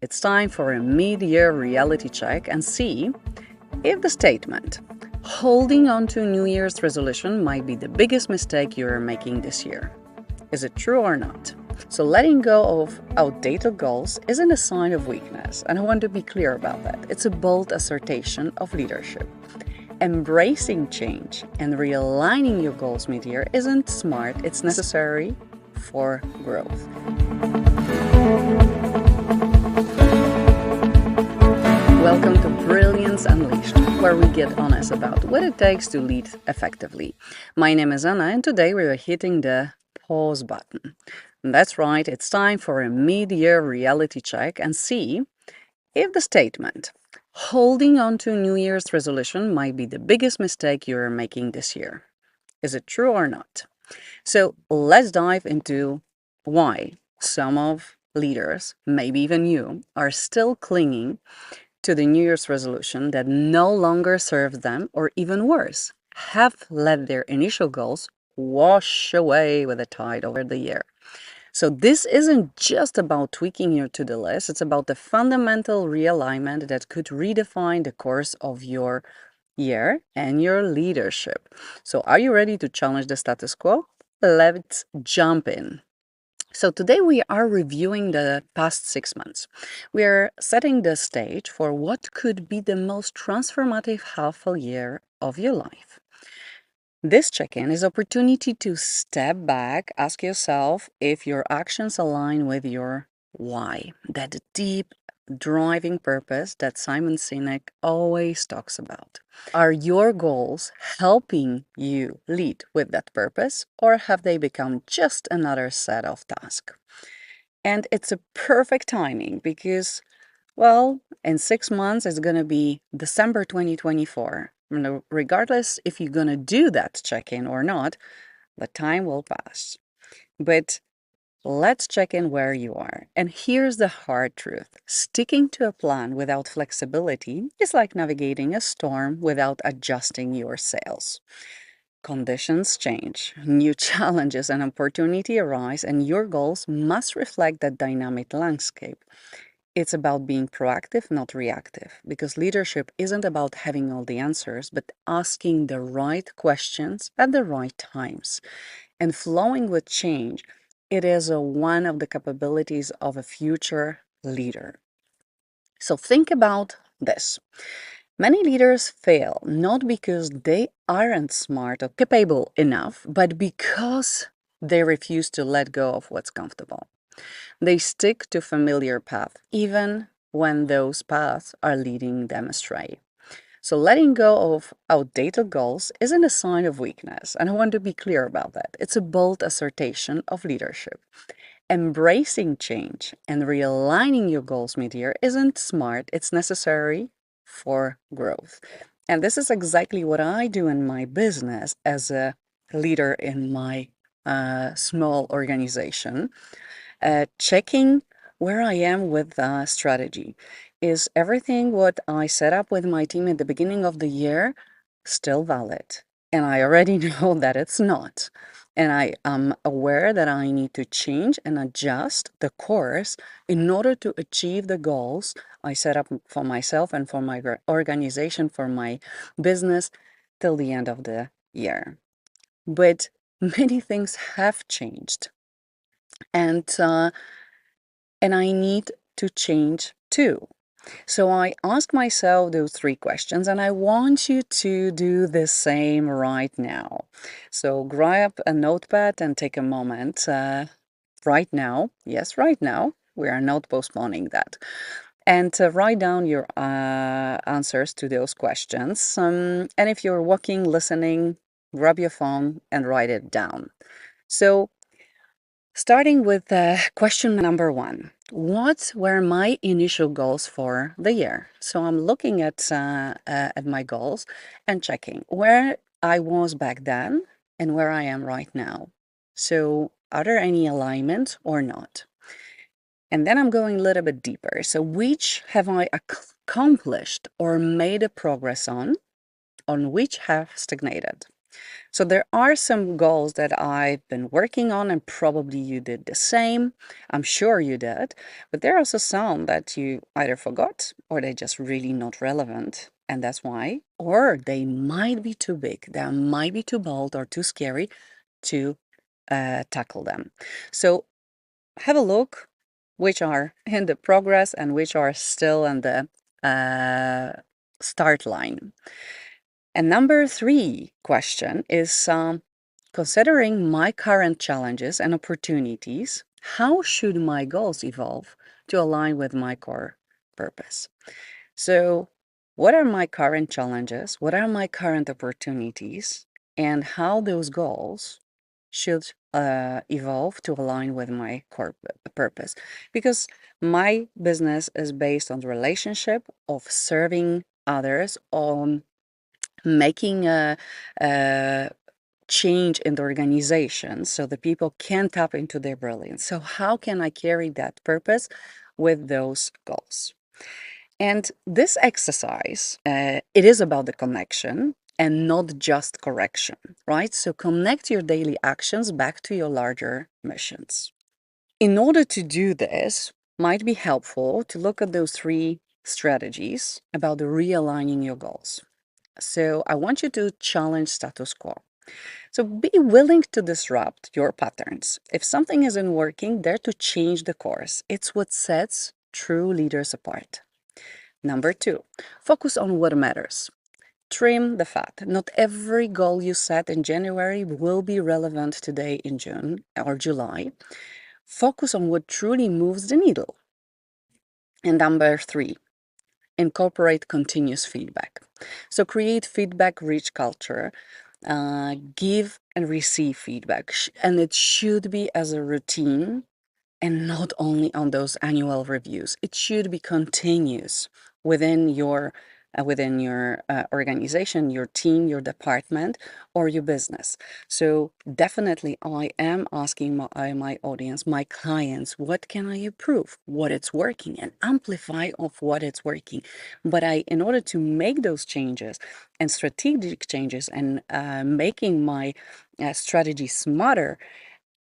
It's time for a mid-year reality check and see if the statement, holding on to New Year's resolution might be the biggest mistake you're making this year. Is it true or not? So letting go of outdated goals isn't a sign of weakness, and I want to be clear about that. It's a bold assertion of leadership. Embracing change and realigning your goals mid-year isn't smart, it's necessary for growth. Welcome to Brilliance Unleashed, where we get honest about what it takes to lead effectively. My name is Anna, and today we are hitting the pause button. And that's right, it's time for a mid-year reality check and see if the statement, holding on to New Year's resolution might be the biggest mistake you're making this year. Is it true or not? So let's dive into why some of leaders, maybe even you, are still clinging to the New Year's resolution that no longer serves them, or even worse, have let their initial goals wash away with the tide over the year. So this isn't just about tweaking your to-do list, it's about the fundamental realignment that could redefine the course of your year and your leadership. So are you ready to challenge the status quo? Let's jump in. So today we are reviewing the past 6 months. We are setting the stage for what could be the most transformative half a year of your life. This check-in is opportunity to step back, ask yourself if your actions align with your why, that deep driving purpose that Simon Sinek always talks about. Are your goals helping you lead with that purpose, or have they become just another set of tasks? And it's a perfect timing because, well, in 6 months, it's going to be December 2024. Regardless if you're going to do that check-in or not, the time will pass. But let's check in where you are. And here's the hard truth. Sticking to a plan without flexibility is like navigating a storm without adjusting your sails. Conditions change, new challenges and opportunity arise, and your goals must reflect that dynamic landscape. It's about being proactive, not reactive, because leadership isn't about having all the answers, but asking the right questions at the right times. And flowing with change, it is one of the capabilities of a future leader. So think about this. Many leaders fail not because they aren't smart or capable enough, but because they refuse to let go of what's comfortable. They stick to familiar paths, even when those paths are leading them astray. So letting go of outdated goals isn't a sign of weakness, and I want to be clear about that. It's a bold assertion of leadership. Embracing change and realigning your goals mid-year isn't smart, it's necessary for growth. And this is exactly what I do in my business as a leader in my small organization. Checking where I am with strategy. Is everything what I set up with my team at the beginning of the year still valid? And I already know that it's not. And I am aware that I need to change and adjust the course in order to achieve the goals I set up for myself and for my organization, for my business till the end of the year. But many things have changed. And I need to change too. So I ask myself those 3 questions, and I want you to do the same right now. So grab a notepad and take a moment right now. Yes, right now. We are not postponing that. And write down your answers to those questions. And if you're walking, listening, grab your phone and write it down. So starting with question number 1. What were my initial goals for the year? So I'm looking at my goals and checking where I was back then and where I am right now. So are there any alignment or not? And then I'm going a little bit deeper. So which have I accomplished or made a progress on which have stagnated? So there are some goals that I've been working on, and probably you did the same. I'm sure you did. But there are also some that you either forgot or they're just really not relevant. And that's why. Or they might be too big, they might be too bold or too scary to tackle them. So have a look which are in the progress and which are still in the start line. And number 3 question is considering my current challenges and opportunities, how should my goals evolve to align with my core purpose? So, what are my current challenges? What are my current opportunities? And how those goals should evolve to align with my core purpose? Because my business is based on the relationship of serving others, on making a change in the organization so the people can tap into their brilliance. So how can I carry that purpose with those goals? And this exercise, it is about the connection and not just correction, right? So connect your daily actions back to your larger missions. In order to do this, might be helpful to look at those 3 strategies about the realigning your goals. So I want you to challenge status quo. So be willing to disrupt your patterns. If something isn't working, dare to change the course. It's what sets true leaders apart. Number 2, focus on what matters. Trim the fat. Not every goal you set in January will be relevant today in June or July. Focus on what truly moves the needle. And number 3, incorporate continuous feedback. So create feedback-rich culture. Give and receive feedback, and it should be as a routine and not only on those annual reviews. It should be continuous within your organization, your team, your department, or your business. So definitely, I am asking my audience, my clients, what can I improve, what it's working, and amplify of what it's working. But in order to make those changes and strategic changes and making my strategy smarter,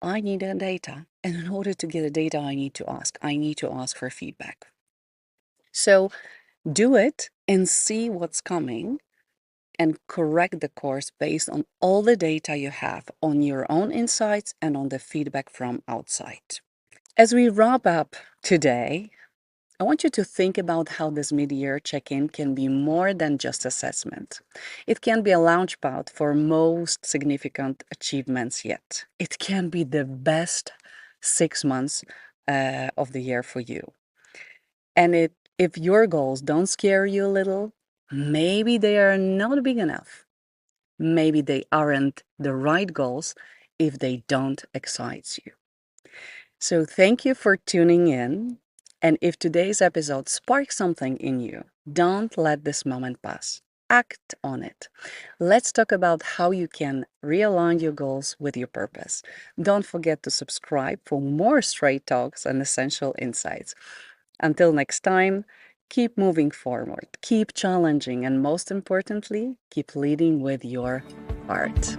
I need the data. And in order to get the data, I need to ask. I need to ask for feedback. So do it and see what's coming and correct the course based on all the data you have, on your own insights and on the feedback from outside. As we wrap up today, I want you to think about how this mid-year check-in can be more than just assessment. It can be a launchpad for most significant achievements yet. It can be the best 6 months of the year for you. And if your goals don't scare you a little, maybe they are not big enough. Maybe they aren't the right goals if they don't excite you. So thank you for tuning in. And if today's episode sparks something in you, don't let this moment pass. Act on it. Let's talk about how you can realign your goals with your purpose. Don't forget to subscribe for more straight talks and essential insights. Until next time, keep moving forward, keep challenging, and most importantly, keep leading with your heart.